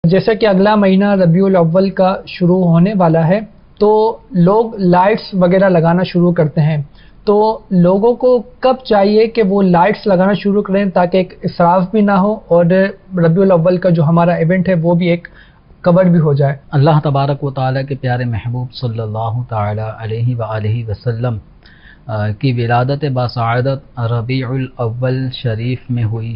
جیسا کہ اگلا مہینہ ربیع الاول کا شروع ہونے والا ہے تو لوگ لائٹس وغیرہ لگانا شروع کرتے ہیں، تو لوگوں کو کب چاہیے کہ وہ لائٹس لگانا شروع کریں تاکہ ایک اسراف بھی نہ ہو اور ربیع الاول کا جو ہمارا ایونٹ ہے وہ بھی ایک کور بھی ہو جائے؟ اللہ تبارک و تعالیٰ کے پیارے محبوب صلی اللہ تعالی علیہ وآلہ وسلم کی ولادت باسعادت ربیع الاول شریف میں ہوئی،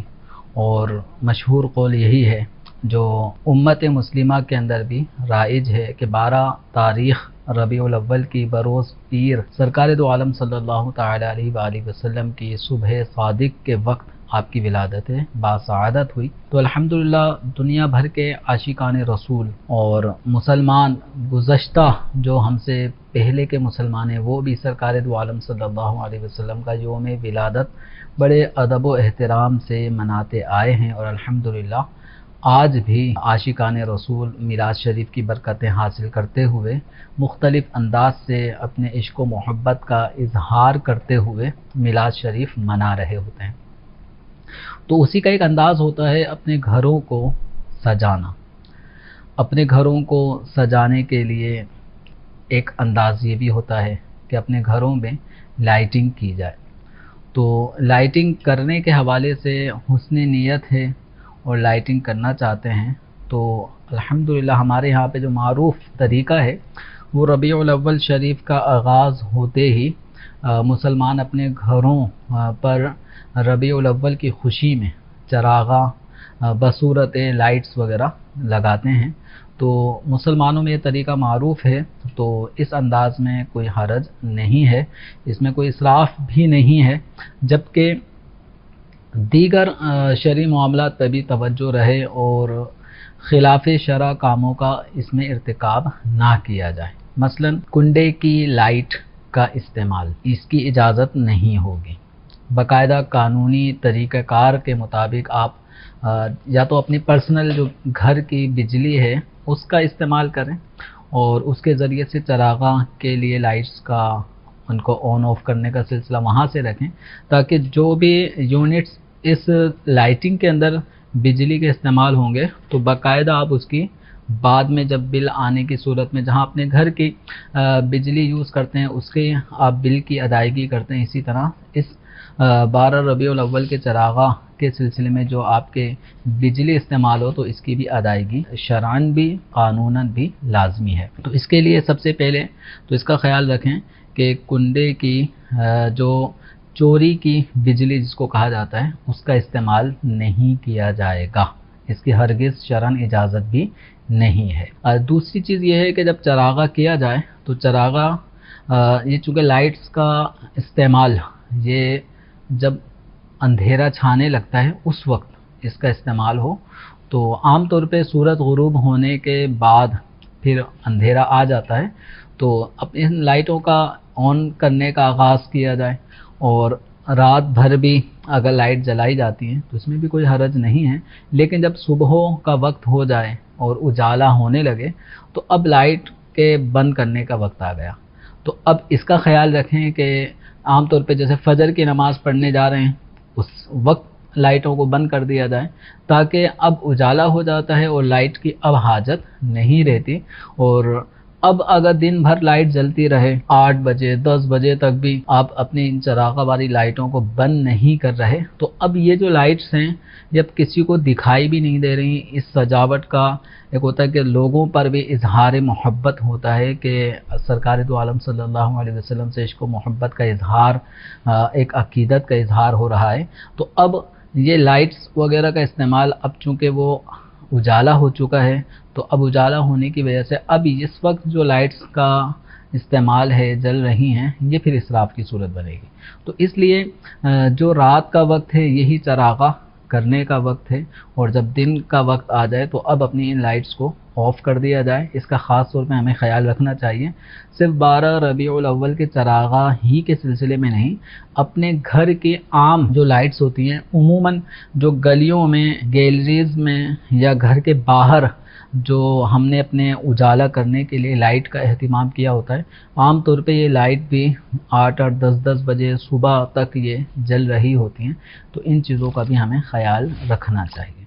اور مشہور قول یہی ہے جو امت مسلمہ کے اندر بھی رائج ہے کہ 12 تاریخ ربیع الاول کی بروز پیر سرکار دو عالم صلی اللہ تعالی علیہ وآلہ وسلم کی صبح صادق کے وقت آپ کی ولادت باسعادت ہوئی۔ تو الحمدللہ دنیا بھر کے عاشقان رسول اور مسلمان گزشتہ جو ہم سے پہلے کے مسلمان ہیں وہ بھی سرکار دو عالم صلی اللہ علیہ وسلم کا یوم ولادت بڑے ادب و احترام سے مناتے آئے ہیں، اور الحمدللہ آج بھی عاشقان رسول میلاد شریف کی برکتیں حاصل کرتے ہوئے مختلف انداز سے اپنے عشق و محبت کا اظہار کرتے ہوئے میلاد شریف منا رہے ہوتے ہیں۔ تو اسی کا ایک انداز ہوتا ہے اپنے گھروں کو سجانا۔ اپنے گھروں کو سجانے کے لیے ایک انداز یہ بھی ہوتا ہے کہ اپنے گھروں میں لائٹنگ کی جائے۔ تو لائٹنگ کرنے کے حوالے سے حسن نیت ہے اور لائٹنگ کرنا چاہتے ہیں تو الحمدللہ ہمارے یہاں پہ جو معروف طریقہ ہے وہ ربیع الاول شریف کا آغاز ہوتے ہی مسلمان اپنے گھروں پر ربیع الاول کی خوشی میں چراغاں بصورت لائٹس وغیرہ لگاتے ہیں۔ تو مسلمانوں میں یہ طریقہ معروف ہے، تو اس انداز میں کوئی حرج نہیں ہے، اس میں کوئی اسراف بھی نہیں ہے، جبکہ دیگر شرعی معاملات پہ بھی توجہ رہے اور خلاف شرع کاموں کا اس میں ارتکاب نہ کیا جائے۔ مثلا کنڈے کی لائٹ کا استعمال، اس کی اجازت نہیں ہوگی۔ باقاعدہ قانونی طریقہ کار کے مطابق آپ یا تو اپنی پرسنل جو گھر کی بجلی ہے اس کا استعمال کریں اور اس کے ذریعے سے چراغاں کے لیے لائٹس کا ان کو آن آف کرنے کا سلسلہ وہاں سے رکھیں، تاکہ جو بھی یونٹس اس لائٹنگ کے اندر بجلی کے استعمال ہوں گے تو باقاعدہ آپ اس کی بعد میں جب بل آنے کی صورت میں جہاں اپنے گھر کی بجلی یوز کرتے ہیں اس کے آپ بل کی ادائیگی کرتے ہیں، اسی طرح اس 12 ربیع الاول کے چراغاں کے سلسلے میں جو آپ کے بجلی استعمال ہو تو اس کی بھی ادائیگی شرعاً بھی قانوناً بھی لازمی ہے۔ تو اس کے لیے سب سے پہلے تو اس کا خیال رکھیں کہ کنڈے کی جو چوری کی بجلی جس کو کہا جاتا ہے اس کا استعمال نہیں کیا جائے گا، اس کی ہرگز شرعاً اجازت بھی نہیں ہے۔ اور دوسری چیز یہ ہے کہ جب چراغاں کیا جائے تو چراغاں یہ چونکہ لائٹس کا استعمال یہ جب اندھیرا چھانے لگتا ہے اس وقت اس کا استعمال ہو، تو عام طور پہ سورج غروب ہونے کے بعد پھر اندھیرا آ جاتا ہے تو اپنے لائٹوں کا آن کرنے کا آغاز کیا جائے، اور رات بھر بھی اگر لائٹ جلائی جاتی ہیں تو اس میں بھی کوئی حرج نہیں ہے، لیکن جب صبح کا وقت ہو جائے اور اجالا ہونے لگے تو اب لائٹ کے بند کرنے کا وقت آ گیا۔ تو اب اس کا خیال رکھیں کہ عام طور پہ جیسے فجر کی نماز پڑھنے جا رہے ہیں اس وقت لائٹوں کو بند کر دیا جائے، تاکہ اب اجالا ہو جاتا ہے اور لائٹ کی اب حاجت نہیں رہتی، اور اب اگر دن بھر لائٹ جلتی رہے 8 بجے 10 بجے تک بھی آپ اپنی ان چراغاں والی لائٹوں کو بند نہیں کر رہے تو اب یہ جو لائٹس ہیں جب کسی کو دکھائی بھی نہیں دے رہی، اس سجاوٹ کا ایک ہوتا ہے کہ لوگوں پر بھی اظہار محبت ہوتا ہے کہ سرکار دو عالم صلی اللہ علیہ وسلم سے عشق و محبت کا اظہار، ایک عقیدت کا اظہار ہو رہا ہے، تو اب یہ لائٹس وغیرہ کا استعمال اب چونکہ وہ اجالا ہو چکا ہے تو اب اجالا ہونے کی وجہ سے اب اس وقت جو لائٹس کا استعمال ہے جل رہی ہیں یہ پھر اسراف کی صورت بنے گی۔ تو اس لیے جو رات کا وقت ہے یہی چراغاں کرنے کا وقت ہے، اور جب دن کا وقت آ جائے تو اب اپنی ان لائٹس کو آف کر دیا جائے۔ اس کا خاص طور پہ ہمیں خیال رکھنا چاہیے، صرف 12 ربیع الاول کے چراغاں ہی کے سلسلے میں نہیں، اپنے گھر کی عام جو لائٹس ہوتی ہیں عموماً جو گلیوں میں گیلریز میں یا گھر کے باہر جو ہم نے اپنے اجالا کرنے کے لیے لائٹ کا اہتمام کیا ہوتا ہے، عام طور پہ یہ لائٹ بھی 8 10 بجے صبح تک یہ جل رہی ہوتی ہیں، تو ان چیزوں کا بھی ہمیں خیال رکھنا چاہیے۔